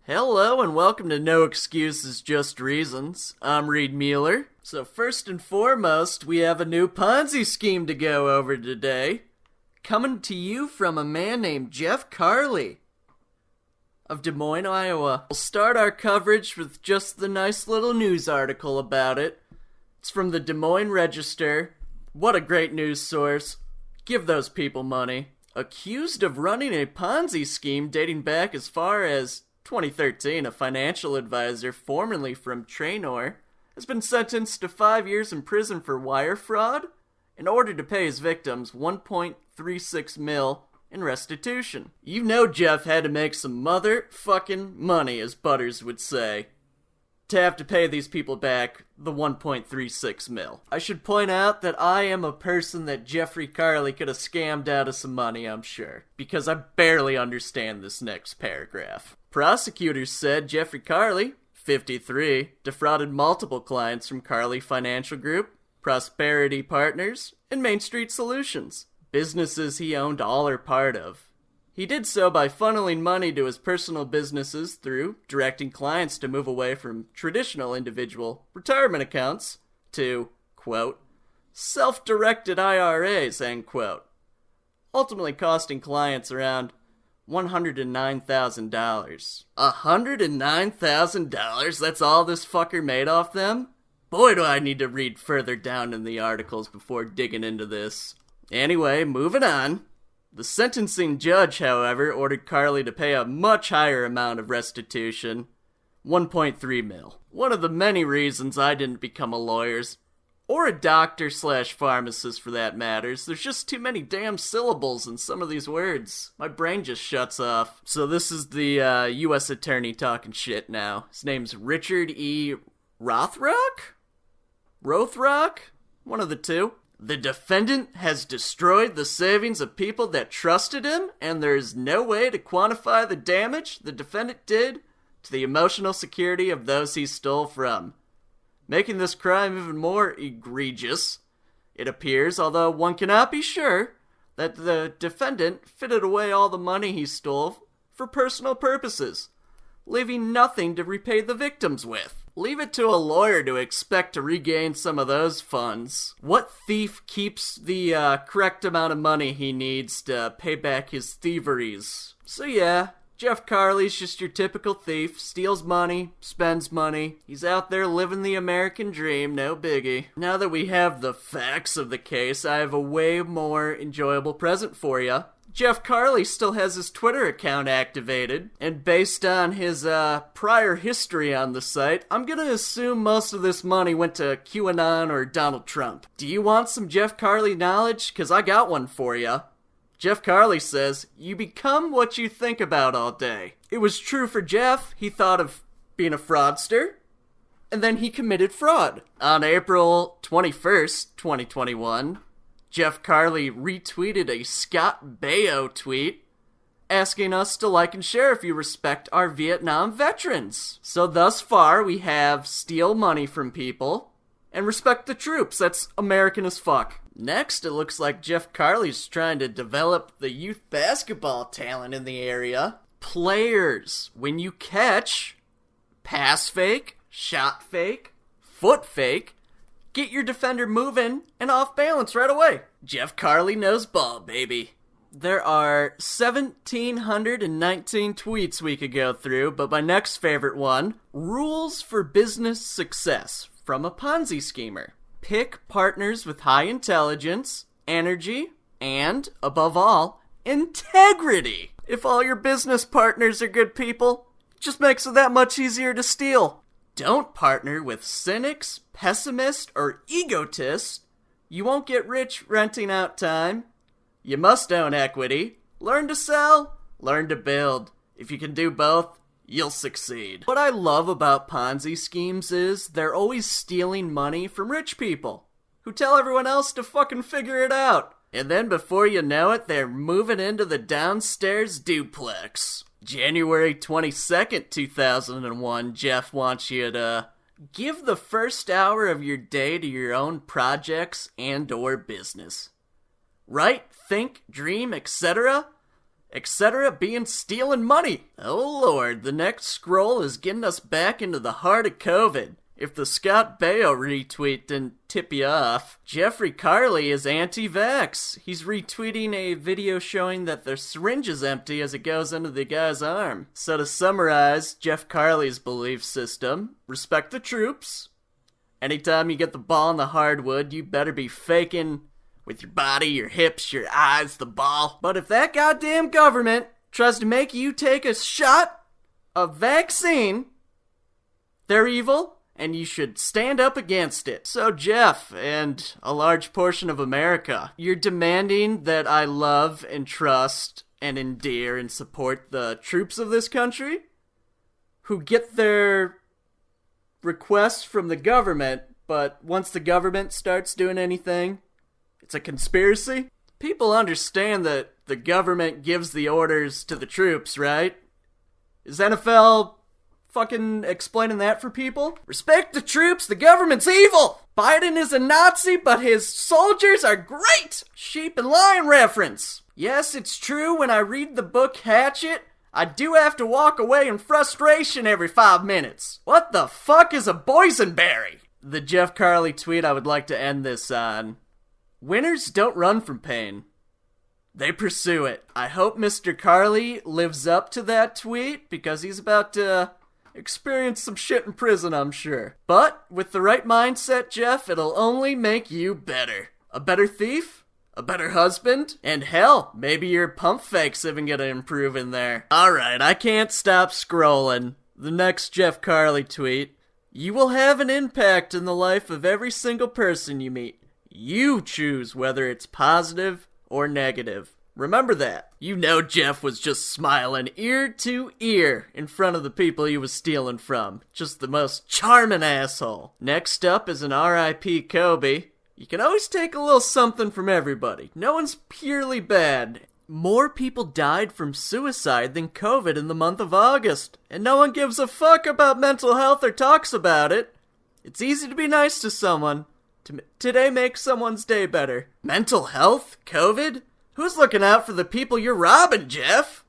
Hello and welcome to No Excuses, Just Reasons. I'm Reed Mueller. So first and foremost, we have a new Ponzi scheme to go over today. Coming to you from a man named Jeff Carley of Des Moines, Iowa. We'll start our coverage with just the nice little news article about it. It's from the Des Moines Register. What a great news source. Give those people money. Accused of running a Ponzi scheme dating back as far as 2013, a financial advisor formerly from Traynor has been sentenced to 5 years in prison for wire fraud in order to pay his victims $1.36 million in restitution. You know Jeff had to make some motherfucking money, as Butters would say, to have to pay these people back the $1.36 million. I should point out that I am a person that Jeffrey Carley could have scammed out of some money, I'm sure, because I barely understand this next paragraph. Prosecutors said Jeffrey Carley, 53, defrauded multiple clients from Carley Financial Group, Prosperity Partners, and Main Street Solutions, businesses he owned all or part of. He did so by funneling money to his personal businesses through directing clients to move away from traditional individual retirement accounts to, quote, self-directed IRAs, end quote, ultimately costing clients around $109,000. $109,000? That's all this fucker made off them? Boy, do I need to read further down in the articles before digging into this. Anyway, moving on. The sentencing judge, however, ordered Carley to pay a much higher amount of restitution, $1.3 million. One of the many reasons I didn't become a lawyer, or a doctor/pharmacist for that matters. There's just too many damn syllables in some of these words. My brain just shuts off. So this is the U.S. attorney talking shit now. His name's Richard E. Rothrock? One of the two. The defendant has destroyed the savings of people that trusted him, and there is no way to quantify the damage the defendant did to the emotional security of those he stole from. Making this crime even more egregious, it appears, although one cannot be sure, that the defendant fitted away all the money he stole for personal purposes, leaving nothing to repay the victims with. Leave it to a lawyer to expect to regain some of those funds. What thief keeps the correct amount of money he needs to pay back his thieveries? So yeah, Jeff Carley's just your typical thief, steals money, spends money. He's out there living the American dream, no biggie. Now that we have the facts of the case, I have a way more enjoyable present for you. Jeff Carley still has his Twitter account activated, and based on his prior history on the site, I'm gonna assume most of this money went to QAnon or Donald Trump. Do you want some Jeff Carley knowledge? 'Cause I got one for you. Jeff Carley says, you become what you think about all day. It was true for Jeff. He thought of being a fraudster, and then he committed fraud. On April 21st, 2021, Jeff Carley retweeted a Scott Baio tweet asking us to like and share if you respect our Vietnam veterans. So thus far, we have steal money from people and respect the troops. That's American as fuck. Next, it looks like Jeff Carley's trying to develop the youth basketball talent in the area. Players, when you catch, pass fake, shot fake, foot fake, get your defender moving and off balance right away. Jeff Carley knows ball, baby. There are 1,719 tweets we could go through, but my next favorite one, rules for business success from a Ponzi schemer. Pick partners with high intelligence, energy, and, above all, integrity. If all your business partners are good people, it just makes it that much easier to steal. Don't partner with cynics, pessimists, or egotists. You won't get rich renting out time. You must own equity. Learn to sell, learn to build. If you can do both, you'll succeed. What I love about Ponzi schemes is they're always stealing money from rich people who tell everyone else to fucking figure it out. And then before you know it, they're moving into the downstairs duplex. January 22nd, 2001, Jeff wants you to give the first hour of your day to your own projects and or business. Write, think, dream, etc. etc. being stealing money. Oh lord, the next scroll is getting us back into the heart of COVID. If the Scott Baio retweet didn't tip you off, Jeffrey Carley is anti-vax. He's retweeting a video showing that the syringe is empty as it goes into the guy's arm. So to summarize Jeff Carley's belief system, respect the troops. Anytime you get the ball in the hardwood, you better be faking with your body, your hips, your eyes, the ball. But if that goddamn government tries to make you take a shot of vaccine, they're evil, and you should stand up against it. So Jeff, and a large portion of America, you're demanding that I love and trust and endear and support the troops of this country who get their requests from the government, but once the government starts doing anything, it's a conspiracy. People understand that the government gives the orders to the troops, right? Is NFL fucking explaining that for people? Respect the troops, the government's evil! Biden is a Nazi, but his soldiers are great! Sheep and lion reference. Yes, it's true, when I read the book Hatchet, I do have to walk away in frustration every 5 minutes. What the fuck is a boysenberry? The Jeff Carley tweet I would like to end this on. Winners don't run from pain. They pursue it. I hope Mr. Carley lives up to that tweet because he's about to experience some shit in prison, I'm sure. But with the right mindset, Jeff, it'll only make you better. A better thief? A better husband? And hell, maybe your pump fake's even gonna improve in there. Alright, I can't stop scrolling. The next Jeff Carley tweet. You will have an impact in the life of every single person you meet. You choose whether it's positive or negative. Remember that. You know Jeff was just smiling ear to ear in front of the people he was stealing from. Just the most charming asshole. Next up is an R.I.P. Kobe. You can always take a little something from everybody. No one's purely bad. More people died from suicide than COVID in the month of August. And no one gives a fuck about mental health or talks about it. It's easy to be nice to someone. Today makes someone's day better. Mental health? COVID? Who's looking out for the people you're robbing, Jeff?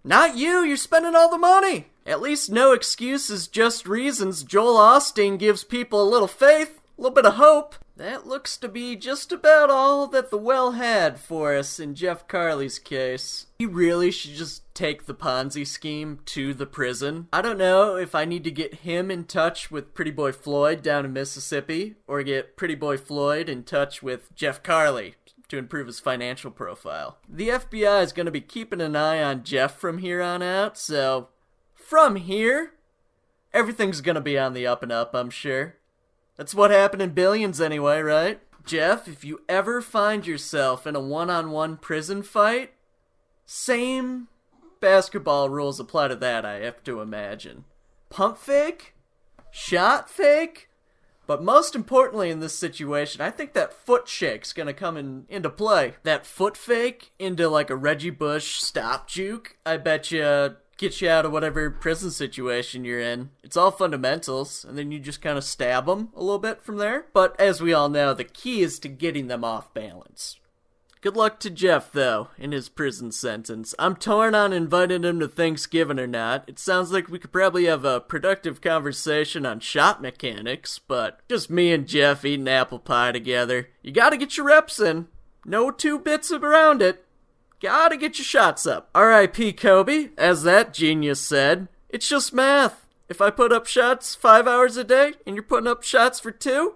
Not you, you're spending all the money. At least no excuses, just reasons. Joel Osteen gives people a little faith, a little bit of hope. That looks to be just about all that the well had for us in Jeff Carley's case. He really should just take the Ponzi scheme to the prison. I don't know if I need to get him in touch with Pretty Boy Floyd down in Mississippi, or get Pretty Boy Floyd in touch with Jeff Carley to improve his financial profile. The FBI is going to be keeping an eye on Jeff from here on out, so from here, everything's going to be on the up and up, I'm sure. That's what happened in Billions anyway, right? Jeff, if you ever find yourself in a one-on-one prison fight, same basketball rules apply to that, I have to imagine. Pump fake? Shot fake? But most importantly in this situation, I think that foot shake's gonna come into play. That foot fake into like a Reggie Bush stop juke, I bet you get you out of whatever prison situation you're in. It's all fundamentals, and then you just kind of stab them a little bit from there. But as we all know, the key is to getting them off balance. Good luck to Jeff, though, in his prison sentence. I'm torn on inviting him to Thanksgiving or not. It sounds like we could probably have a productive conversation on shot mechanics, but just me and Jeff eating apple pie together. You gotta get your reps in. No two bits around it. Gotta get your shots up. R.I.P. Kobe, as that genius said, it's just math. If I put up shots 5 hours a day and you're putting up shots for 2,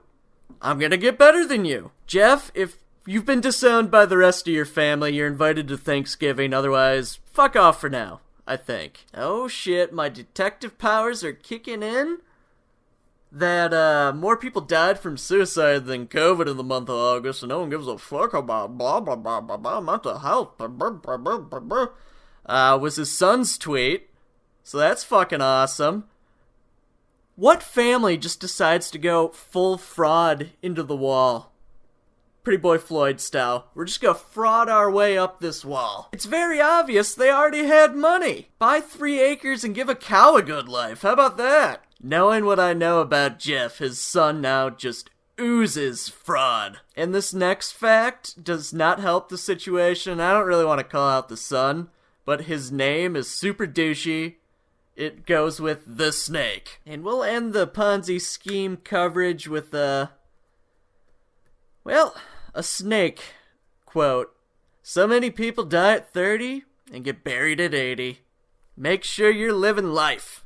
I'm gonna get better than you. Jeff, if you've been disowned by the rest of your family, you're invited to Thanksgiving, otherwise, fuck off for now, I think. Oh shit, my detective powers are kicking in? That more people died from suicide than COVID in the month of August, and no one gives a fuck about blah blah blah blah blah mental health. Was his son's tweet, so that's fucking awesome. What family just decides to go full fraud into the wall? Pretty Boy Floyd style. We're just gonna fraud our way up this wall. It's very obvious they already had money. Buy 3 acres and give a cow a good life. How about that? Knowing what I know about Jeff, his son now just oozes fraud. And this next fact does not help the situation. I don't really want to call out the son, but his name is super douchey. It goes with the snake. And we'll end the Ponzi scheme coverage with a snake quote. So many people die at 30 and get buried at 80. Make sure you're living life.